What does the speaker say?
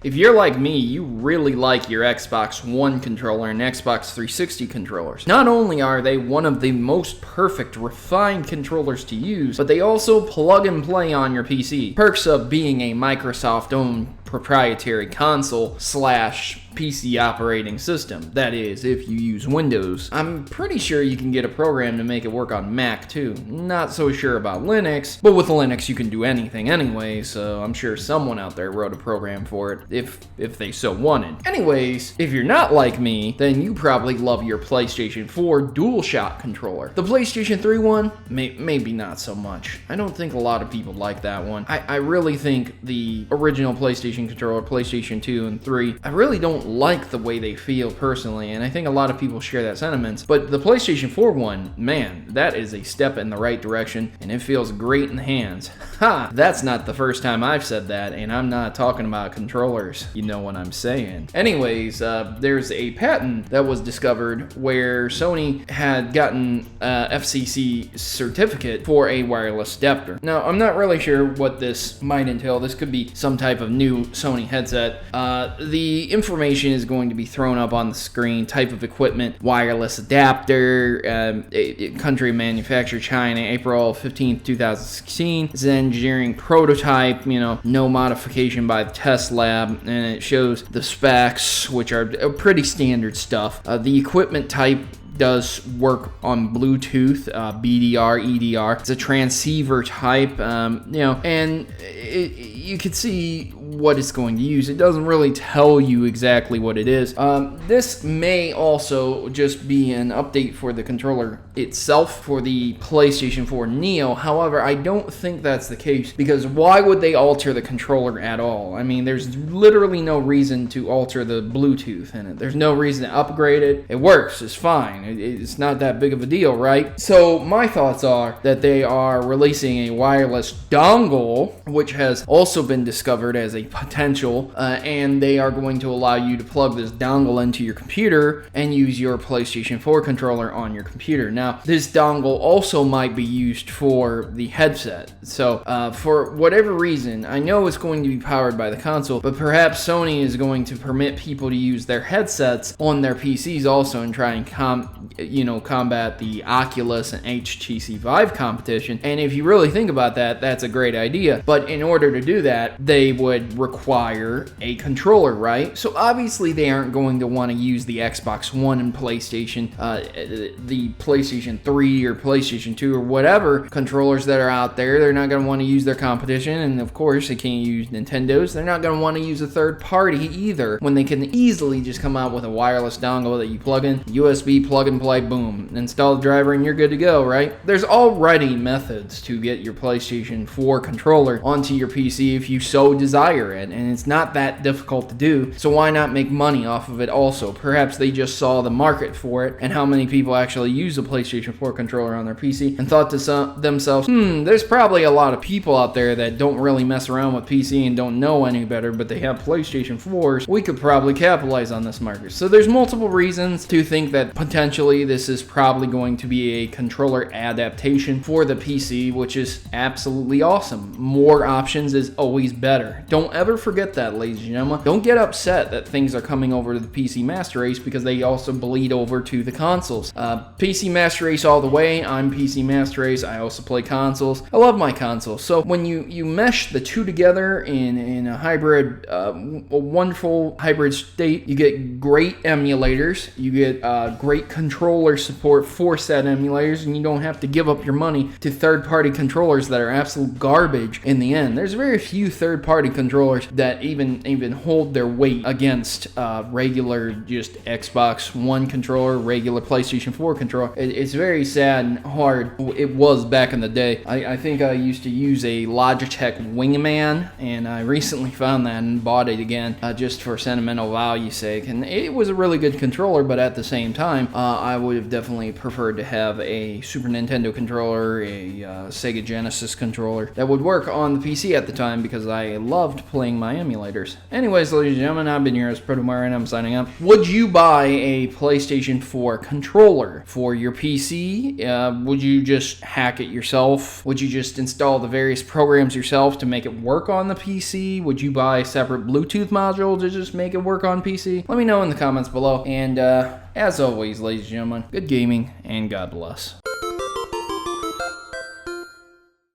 If you're like me, you really like your Xbox One controller and Xbox 360 controllers. Not only are they one of the most perfect, refined controllers to use, but they also plug and play on your PC. Perks of being a Microsoft-owned proprietary console slash PC operating system. That is, if you use Windows. I'm pretty sure you can get a program to make it work on Mac too. Not so sure about Linux, but with Linux you can do anything anyway, so I'm sure someone out there wrote a program for it if they so wanted. Anyways, if you're not like me, then you probably love your PlayStation 4 DualShock controller. The PlayStation 3 one, maybe not so much. I don't think a lot of people like that one. I really think the original PlayStation controller, PlayStation 2 and 3, I really don't like the way they feel personally, and I think a lot of people share that sentiment. But the PlayStation 4 one, man, that is a step in the right direction, and it feels great in the hands. Ha! That's not the first time I've said that, and I'm not talking about controllers. You know what I'm saying. Anyways, there's a patent that was discovered where Sony had gotten FCC certificate for a wireless adapter. Now, I'm not really sure what this might entail. This could be some type of new Sony headset. The information is going to be thrown up on the screen. Type of equipment, wireless adapter, country manufacturer China, April 15th, 2016. It's an engineering prototype, no modification by the test lab, and it shows the specs, which are pretty standard stuff. The equipment type does work on Bluetooth, BDR, EDR. It's a transceiver type, and you can see what it's going to use. It doesn't really tell you exactly what it is. This may also just be an update for the controller itself for the PlayStation 4 Neo. However, I don't think that's the case, because why would they alter the controller at all? I mean, there's literally no reason to alter the Bluetooth in it. There's no reason to upgrade it. It works. It's fine. It's not that big of a deal, right? So my thoughts are that they are releasing a wireless dongle, which has also been discovered as a potential, and they are going to allow you to plug this dongle into your computer and use your PlayStation 4 controller on your computer. Now, this dongle also might be used for the headset. So, for whatever reason, I know it's going to be powered by the console, but perhaps Sony is going to permit people to use their headsets on their PCs also and try and combat the Oculus and HTC Vive competition. And if you really think about that, that's a great idea. But in order to do that, they would require a controller, right? So obviously they aren't going to want to use the Xbox One and PlayStation, the PlayStation 3 or PlayStation 2 or whatever controllers that are out there. They're not going to want to use their competition, and of course they can't use Nintendo's. They're not going to want to use a third party either, when they can easily just come out with a wireless dongle that you plug in, USB, plug and play, boom, install the driver and you're good to go, right? There's already methods to get your PlayStation 4 controller onto your PC if you so desire it, and it's not that difficult to do, so why not make money off of it also? Perhaps they just saw the market for it and how many people actually use a PlayStation 4 controller on their PC and thought to themselves, there's probably a lot of people out there that don't really mess around with PC and don't know any better, but they have PlayStation 4s. We could probably capitalize on this market. So there's multiple reasons to think that potentially this is probably going to be a controller adaptation for the PC, which is absolutely awesome. More options is always better. Don't ever forget that, ladies and gentlemen. Don't get upset that things are coming over to the PC Master Race, because they also bleed over to the consoles. PC Master Race all the way. I'm PC Master Race. I also play consoles. I love my consoles. So when you mesh the two together in a hybrid, a wonderful hybrid state, you get great emulators. You get great controller support for said emulators, and you don't have to give up your money to third-party controllers that are absolute garbage in the end. There's very few third-party controllers that even hold their weight against regular just Xbox One controller, regular PlayStation 4 controller. It's very sad and hard. It was back in the day. I think I used to use a Logitech Wingman, and I recently found that and bought it again just for sentimental value sake, and it was a really good controller, but at the same time, I I would have definitely preferred to have a Super Nintendo controller, a Sega Genesis controller that would work on the PC at the time because I loved playing my emulators. Anyways, ladies and gentlemen, I've been your host, Protomario, and I'm signing out. Would you buy a PlayStation 4 controller for your PC? Would you just hack it yourself? Would you just install the various programs yourself to make it work on the PC? Would you buy a separate Bluetooth module to just make it work on PC? Let me know in the comments below. And as always, ladies and gentlemen, good gaming and God bless.